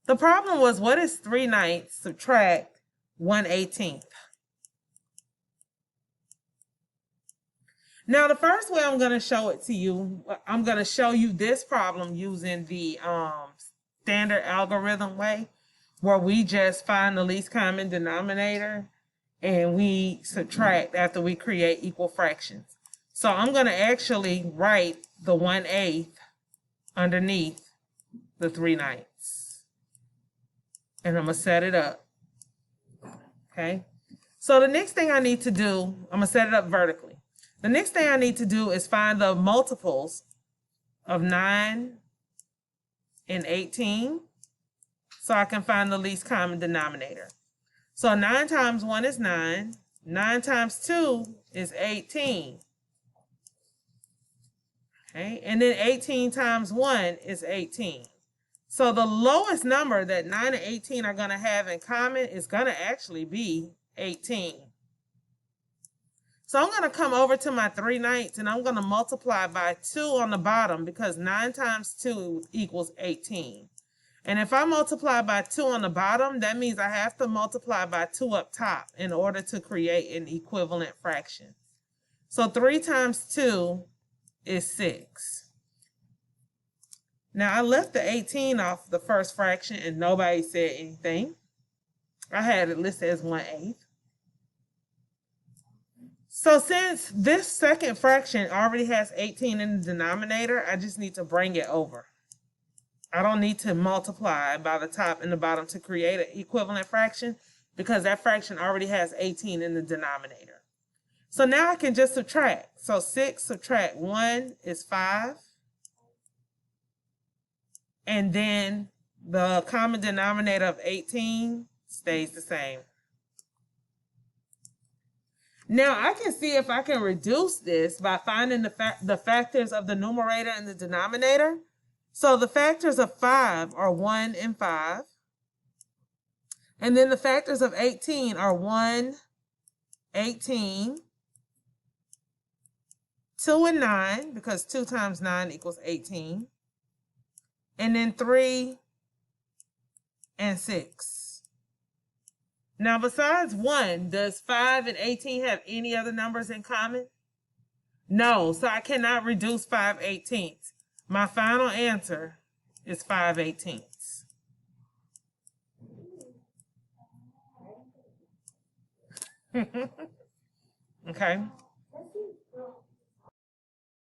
The problem was, what is 3/9 subtract 1/18? Now, the first way I'm going to show it to you, I'm going to show you this problem using the standard algorithm way, where we just find the least common denominator and we subtract after we create equal fractions. So I'm going to actually write the 1/8 underneath the 3/9. And I'm going to set it up. Okay. So the next thing I need to do, I'm going to set it up vertically. The next thing I need to do is find the multiples of 9 and 18 so I can find the least common denominator. So 9 times 1 is 9. 9 times 2 is 18. Okay, and then 18 times 1 is 18. So the lowest number that 9 and 18 are going to have in common is going to actually be 18. So I'm going to come over to my 3/9 and I'm going to multiply by 2 on the bottom because 9 times 2 equals 18. And if I multiply by 2 on the bottom, that means I have to multiply by 2 up top in order to create an equivalent fraction. So 3 times 2 is 6. Now I left the 18 off the first fraction and nobody said anything. I had it listed as 1/8. So since this second fraction already has 18 in the denominator, I just need to bring it over. I don't need to multiply by the top and the bottom to create an equivalent fraction because that fraction already has 18 in the denominator. So now I can just subtract. So 6 subtract 1 is 5. And then the common denominator of 18 stays the same. Now I can see if I can reduce this by finding the factors of the numerator and the denominator. So the factors of 5 are 1 and 5. And then the factors of 18 are 1, 18, 2 and 9, because 2 times 9 equals 18. And then 3 and 6. Now, besides 1, does 5 and 18 have any other numbers in common? No, so I cannot reduce 5/18. My final answer is 5/18. Okay.